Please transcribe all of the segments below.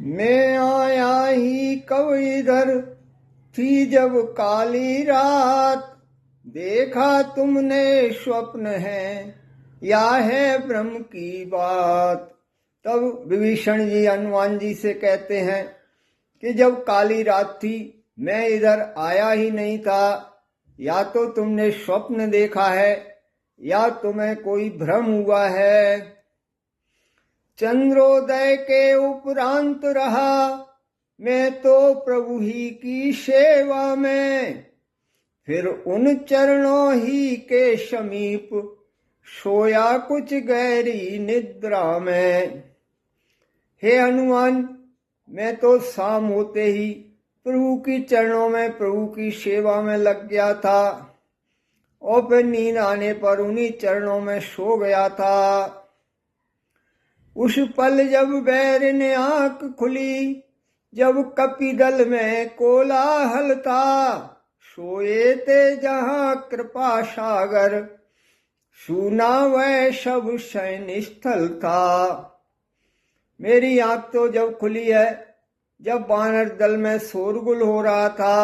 मैं आया ही कब इधर, थी जब काली रात, देखा तुमने स्वप्न है या है ब्रह्म की बात। तब विभीषण जी हनुमान जी से कहते हैं कि जब काली रात थी मैं इधर आया ही नहीं था, या तो तुमने स्वप्न देखा है या तुम्हें कोई भ्रम हुआ है। चंद्रोदय के उपरांत रहा मैं तो प्रभु ही की सेवा में, फिर उन चरणों ही के समीप सोया कुछ गहरी निद्रा में। हे हनुमान, मैं तो शाम होते ही प्रभु की चरणों में प्रभु की सेवा में लग गया था और फिर नींद आने पर उन्हीं चरणों में सो गया था। उस पल जब बैर ने आंख खुली, जब कपिदल में कोलाहल था, सोए थे जहां कृपा सागर, सुना वह सब शयन स्थल था। मेरी आंख तो जब खुली है जब वानर दल में शोरगुल हो रहा था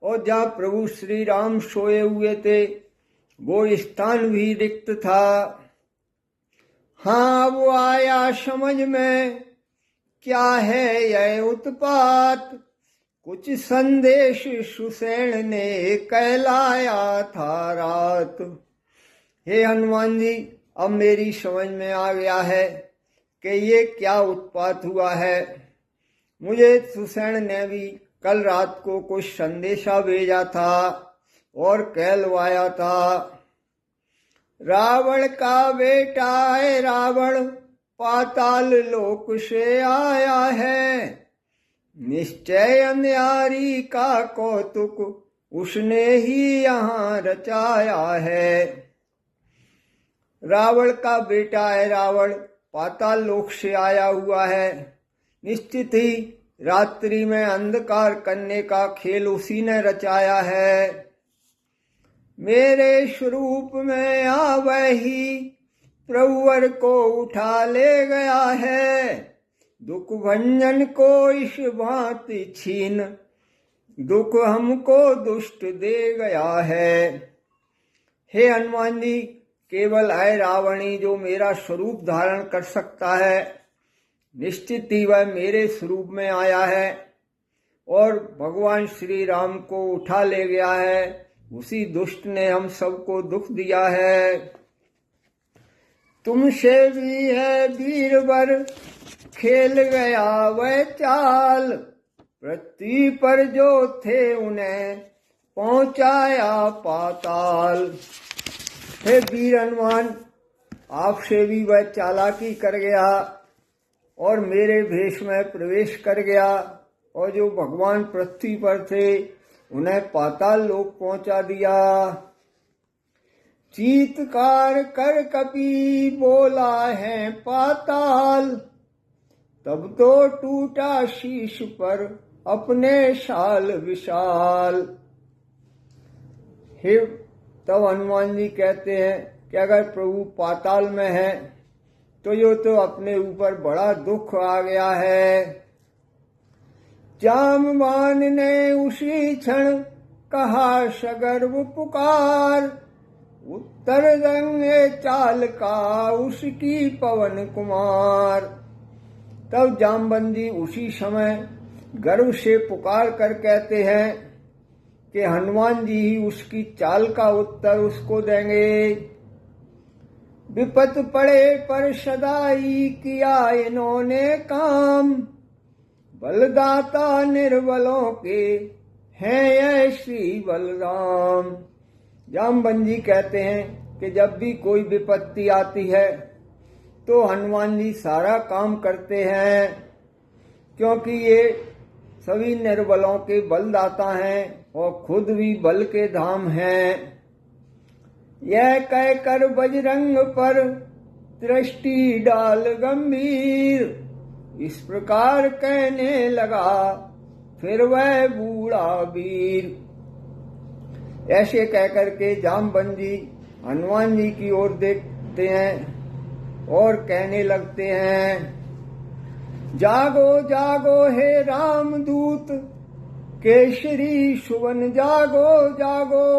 और जहाँ प्रभु श्री राम सोए हुए थे वो स्थान भी रिक्त था। हाँ, वो आया समझ में क्या है यह उत्पात, कुछ संदेश सुसेन ने कहलाया था रात। हे हनुमान जी, अब मेरी समझ में आ गया है कि ये क्या उत्पात हुआ है। मुझे सुसेन ने भी कल रात को कुछ संदेशा भेजा था और कहलवाया था। रावण का बेटा है रावण, पाताल लोक से आया है, निश्चय अन्यारी का कौतुक उसने ही यहाँ रचाया है। रावण का बेटा है रावण, पाताल लोक से आया हुआ है, निश्चित ही रात्रि में अंधकार करने का खेल उसी ने रचाया है। मेरे स्वरूप में आवे ही प्रभुवर को उठा ले गया है, दुख भंजन को इस भांति छीन, दुख हमको दुष्ट दे गया है। हे हनुमान जी, केवल है रावणी जो मेरा स्वरूप धारण कर सकता है, निश्चित ही वह मेरे स्वरूप में आया है और भगवान श्री राम को उठा ले गया है। उसी दुष्ट ने हम सबको दुख दिया है। तुमसे भी है वीरवर खेल गया वह चाल, पृथ्वी पर जो थे उन्हें पहुंचाया पाताल। हे वीर हनुमान, आपसे भी वह चालाकी कर गया और मेरे भेष में प्रवेश कर गया और जो भगवान पृथ्वी पर थे उन्हें पाताल लोक पहुंचा दिया। चीत्कार कर कपि बोला है पाताल, तब तो टूटा शीश पर अपने शाल विशाल। हे, तब हनुमान जी कहते हैं कि अगर प्रभु पाताल में है तो यो तो अपने ऊपर बड़ा दुख आ गया है। जामवान ने उसी क्षण कहा सगर्व पुकार, उत्तर देंगे चाल का उसकी पवन कुमार। तब जामवंती उसी समय गर्व से पुकार कर कहते हैं कि हनुमान जी ही उसकी चाल का उत्तर उसको देंगे। विपत पड़े पर सदाई किया इन्होंने काम, बलदाता निर्बलों के हैं ये श्री बलराम। जामवंती कहते हैं कि जब भी कोई विपत्ति आती है तो हनुमान जी सारा काम करते हैं, क्योंकि ये सभी निर्बलों के बलदाता हैं और खुद भी बल के धाम हैं। यह कहकर बजरंग पर दृष्टि डाल गंभीर, इस प्रकार कहने लगा फिर वह बूढ़ा वीर। ऐसे कहकर के जामवंती हनुमान जी की ओर देखते हैं और कहने लगते हैं, जागो जागो हे रामदूत केसरी सुवन, जागो जागो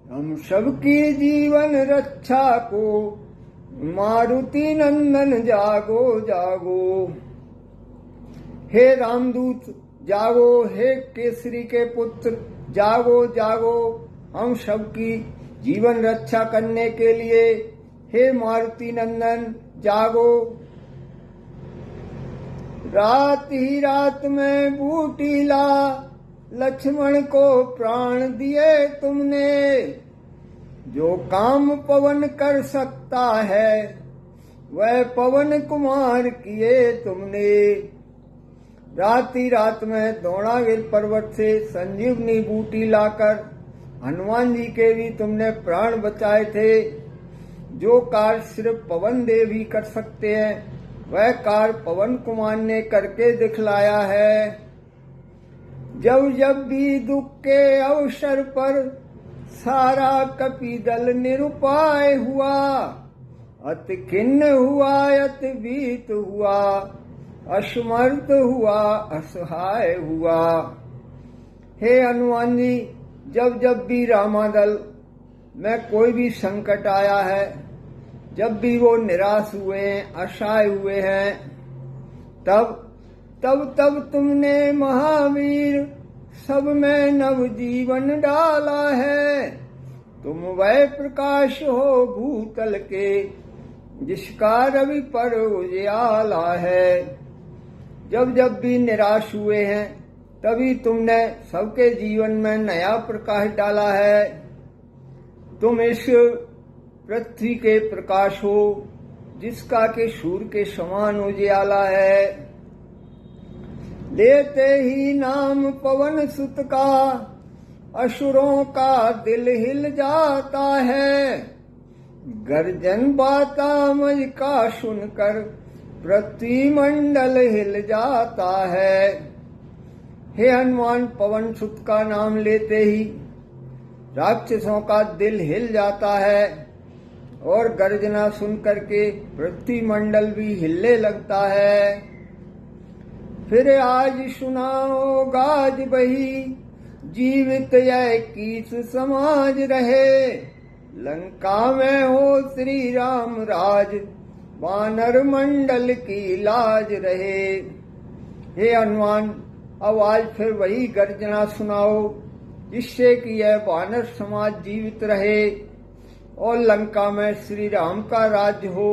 हम सबकी जीवन रक्षा को, मारुति नंदन जागो जागो। हे रामदूत जागो, हे केसरी के पुत्र जागो जागो हम सबकी जीवन रक्षा करने के लिए, हे मारुति नंदन जागो। रात ही रात में बूटीला लक्ष्मण को प्राण दिए तुमने, जो काम पवन कर सकता है वह पवन कुमार किए तुमने। रात ही रात में द्रोणागिरि पर्वत से संजीवनी बूटी लाकर हनुमान जी के भी तुमने प्राण बचाए थे। जो कार्य सिर्फ पवन देव ही कर सकते हैं वह कार्य पवन कुमार ने करके दिखलाया है। जब जब भी दुख के अवसर पर सारा कपिदल निरुपाय हुआ, अति खिन्न हुआ अति भीत हुआ, असमर्थ हुआ असहाय हुआ। हे हनुमान जी, जब जब भी रामादल में कोई भी संकट आया है, जब भी वो निराश हुए हैं, असहाय हुए हैं, तब तुमने महावीर सब में नव जीवन डाला है। तुम वह प्रकाश हो भूतल के, जिसका रवि पर उजियाला है। जब जब भी निराश हुए हैं तभी तुमने सबके जीवन में नया प्रकाश डाला है। तुम इस पृथ्वी के प्रकाश हो, जिसका के सूर्य के समान उजियाला है। लेते ही नाम पवन सुत का असुरों का दिल हिल जाता है। गर्जन बाता मज का सुनकर पृथ्वी मंडल हिल जाता है। हे हनुमान, पवन सुत का नाम लेते ही राक्षसों का दिल हिल जाता है और गर्जना सुन करके पृथ्वी मंडल भी हिलने लगता है। फिर आज सुनाओ गाज बही, जीवित यह कीस समाज रहे। लंका में हो श्री राम राज, वानर मंडल की लाज रहे। हे हनुमान, अब आज फिर वही गर्जना सुनाओ, जिससे कि यह वानर समाज जीवित रहे और लंका में श्री राम का राज्य हो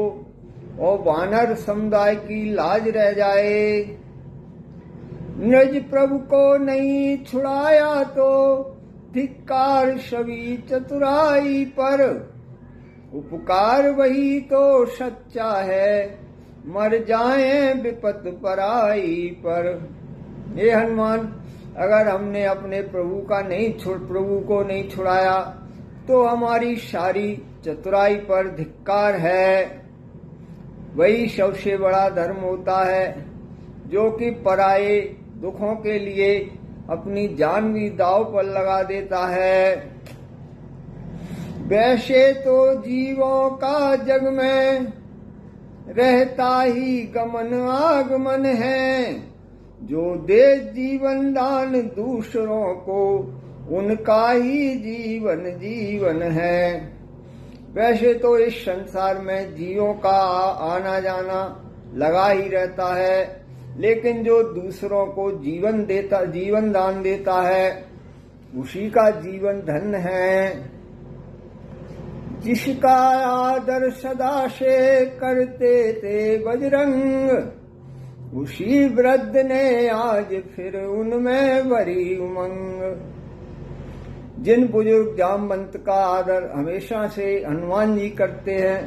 और वानर समुदाय की लाज रह जाए। निज प्रभु को नहीं छुड़ाया तो धिक्कार सभी चतुराई पर। उपकार वही तो सच्चा है, मर जाए विपत पराई पर। हे हनुमान, अगर हमने अपने प्रभु को नहीं छुड़ाया तो हमारी सारी चतुराई पर धिक्कार है। वही सबसे बड़ा धर्म होता है जो कि पराये दुखों के लिए अपनी जान भी दांव पर लगा देता है। वैसे तो जीवों का जग में रहता ही गमन आगमन है। जो दे जीवन दान दूसरों को, उनका ही जीवन है। वैसे तो इस संसार में जीवों का आना जाना लगा ही रहता है, लेकिन जो दूसरों को जीवन दान देता है उसी का जीवन धन्य है। जिसका आदर सदा से करते थे बजरंग, उसी वृद्ध ने आज फिर उनमें भरी उमंग। जिन बुजुर्ग जामवंत का आदर हमेशा से हनुमान जी करते हैं,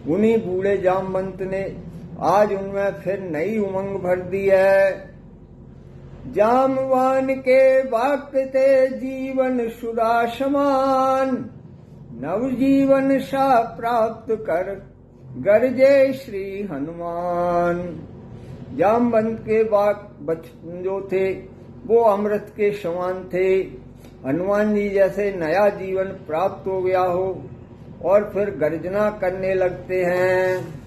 उन्हीं बूढ़े जामवंत ने आज उनमें फिर नई उमंग भर दी है। जामवान के वाक्य थे जीवन सुधा समान, नवजीवन सा प्राप्त कर गरजे श्री हनुमान। जामवंत के वाक्य जो थे वो अमृत के समान थे। हनुमान जी जैसे नया जीवन प्राप्त हो गया हो और फिर गर्जना करने लगते हैं।